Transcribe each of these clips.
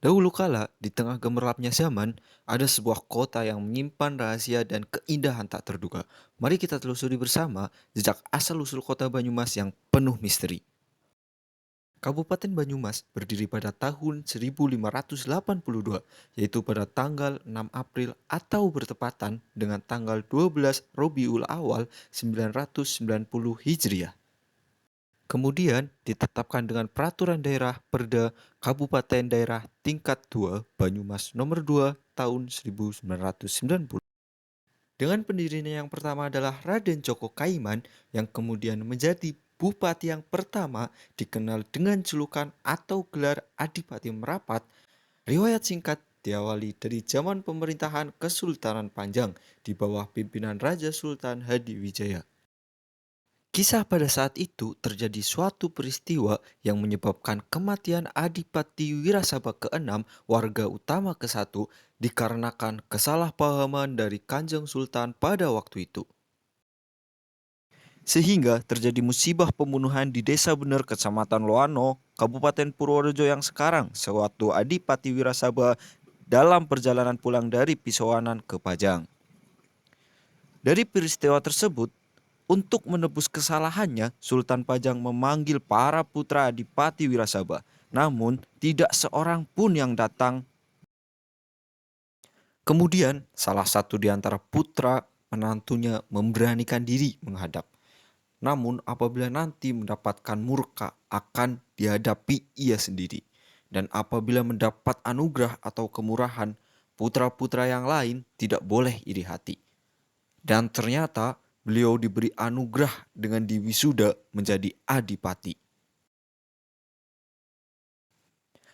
Dahulu kala, di tengah gemerlapnya zaman, ada sebuah kota yang menyimpan rahasia dan keindahan tak terduga. Mari kita telusuri bersama jejak asal-usul kota Banyumas yang penuh misteri. Kabupaten Banyumas berdiri pada tahun 1582, yaitu pada tanggal 6 April atau bertepatan dengan tanggal 12 Robiul Awal 990 Hijriah. Kemudian ditetapkan dengan Peraturan Daerah Perda Kabupaten Daerah Tingkat 2 Banyumas Nomor 2 tahun 1990. Dengan pendirinya yang pertama adalah Raden Joko Kaiman yang kemudian menjadi bupati yang pertama dikenal dengan julukan atau gelar Adipati Merapat. Riwayat singkat diawali dari zaman pemerintahan Kesultanan Panjang di bawah pimpinan Raja Sultan Hadiwijaya. Kisah pada saat itu terjadi suatu peristiwa yang menyebabkan kematian Adipati Wirasaba ke-6 warga utama ke-1 dikarenakan kesalahpahaman dari Kanjeng Sultan pada waktu itu. Sehingga terjadi musibah pembunuhan di Desa Bener, Kecamatan Loano, Kabupaten Purworejo yang sekarang sewaktu Adipati Wirasaba dalam perjalanan pulang dari Pisowanan ke Pajang. Dari peristiwa tersebut, untuk menebus kesalahannya, Sultan Pajang memanggil para putra Adipati Wirasaba. Namun, tidak seorang pun yang datang. Kemudian, salah satu di antara putra menantunya memberanikan diri menghadap. Namun, apabila nanti mendapatkan murka, akan dihadapi ia sendiri. Dan apabila mendapat anugerah atau kemurahan, putra-putra yang lain tidak boleh iri hati. Dan ternyata beliau diberi anugerah dengan diwisuda menjadi adipati.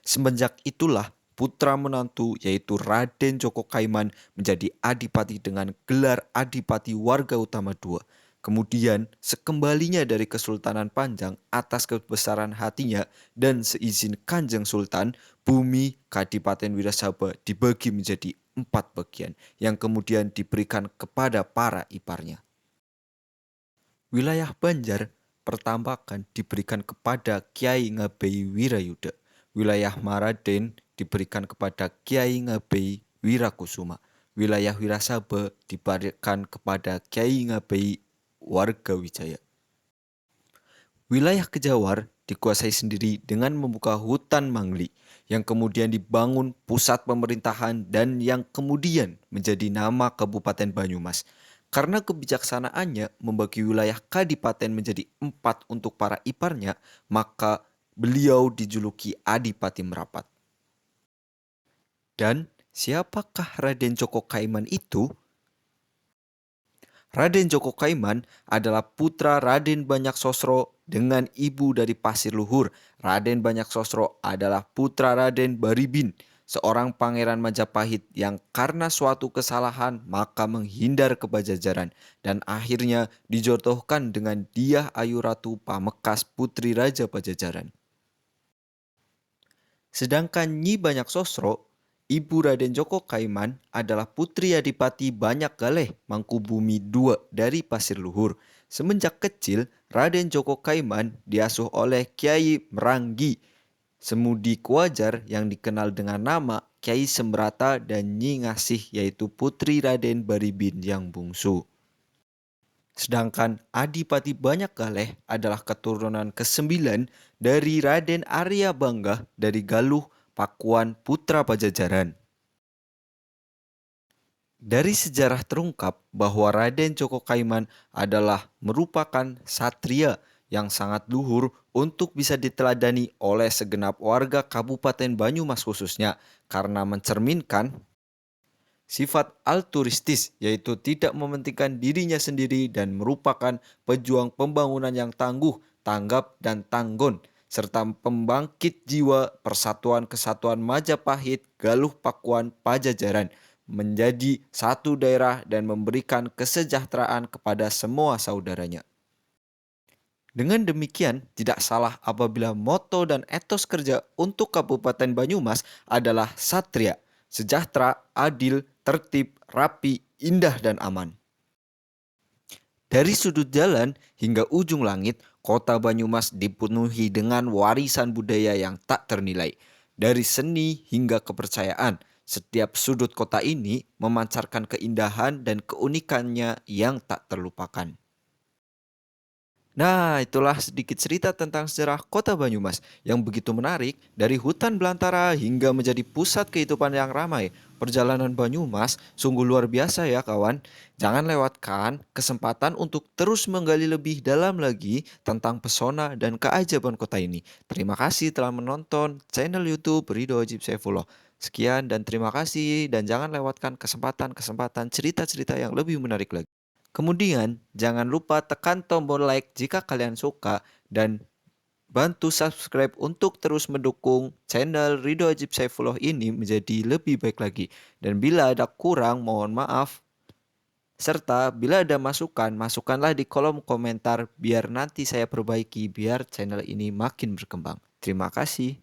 Semenjak itulah putra menantu yaitu Raden Joko Kaiman menjadi adipati dengan gelar Adipati Warga Utama II. Kemudian sekembalinya dari Kesultanan Panjang atas kebesaran hatinya dan seizin Kanjeng Sultan, bumi Kadipaten Wirasaba dibagi menjadi 4 bagian yang kemudian diberikan kepada para iparnya. Wilayah Banjar Pertambakan diberikan kepada Kiai Ngabei Wirayuda. Wilayah Maraden diberikan kepada Kiai Ngabei Wirakusuma. Wilayah Wirasaba diberikan kepada Kiai Ngabei Wargawijaya. Wilayah Kejawar dikuasai sendiri dengan membuka hutan Mangli yang kemudian dibangun pusat pemerintahan dan yang kemudian menjadi nama Kabupaten Banyumas. Karena kebijaksanaannya membagi wilayah kadipaten menjadi 4 untuk para iparnya, maka beliau dijuluki Adipati Merapat. Dan siapakah Raden Joko Kaiman itu? Raden Joko Kaiman adalah putra Raden Banyak Sosro dengan ibu dari Pasir Luhur. Raden Banyak Sosro adalah putra Raden Baribin, seorang pangeran Majapahit yang karena suatu kesalahan maka menghindar ke Pajajaran dan akhirnya dijodohkan dengan Diah Ayu Ratu Pamekas putri Raja Pajajaran. Sedangkan Nyi Banyak Sosro, ibu Raden Joko Kaiman adalah putri Adipati Banyak Galeh Mangkubumi II dari Pasir Luhur. Semenjak kecil, Raden Joko Kaiman diasuh oleh Kiai Meranggi Semudi Kuajar yang dikenal dengan nama Kiai Sembrata dan Nyi Ngasih yaitu putri Raden Baribin yang bungsu. Sedangkan Adipati Banyak Galeh adalah keturunan ke-9 dari Raden Arya Bangga dari Galuh, Pakuan, putra Pajajaran. Dari sejarah terungkap bahwa Raden Joko Kaiman adalah merupakan satria yang sangat luhur untuk bisa diteladani oleh segenap warga Kabupaten Banyumas khususnya karena mencerminkan sifat altruistis yaitu tidak mementingkan dirinya sendiri dan merupakan pejuang pembangunan yang tangguh, tanggap, dan tanggon serta pembangkit jiwa persatuan kesatuan Majapahit, Galuh Pakuan, Pajajaran menjadi satu daerah dan memberikan kesejahteraan kepada semua saudaranya. Dengan demikian, tidak salah apabila moto dan etos kerja untuk Kabupaten Banyumas adalah Satria, sejahtera, adil, tertib, rapi, indah, dan aman. Dari sudut jalan hingga ujung langit, kota Banyumas dipenuhi dengan warisan budaya yang tak ternilai. Dari seni hingga kepercayaan, setiap sudut kota ini memancarkan keindahan dan keunikannya yang tak terlupakan. Nah, itulah sedikit cerita tentang sejarah kota Banyumas yang begitu menarik dari hutan belantara hingga menjadi pusat kehidupan yang ramai. Perjalanan Banyumas sungguh luar biasa ya kawan. Jangan lewatkan kesempatan untuk terus menggali lebih dalam lagi tentang pesona dan keajaiban kota ini. Terima kasih telah menonton channel YouTube Ridho Ajib Saifullah. Sekian dan terima kasih dan jangan lewatkan kesempatan-kesempatan cerita-cerita yang lebih menarik lagi. Kemudian, jangan lupa tekan tombol like jika kalian suka dan bantu subscribe untuk terus mendukung channel Ridho Ajib Saifullah ini menjadi lebih baik lagi. Dan bila ada kurang, mohon maaf. Serta bila ada masukan, masukkanlah di kolom komentar biar nanti saya perbaiki biar channel ini makin berkembang. Terima kasih.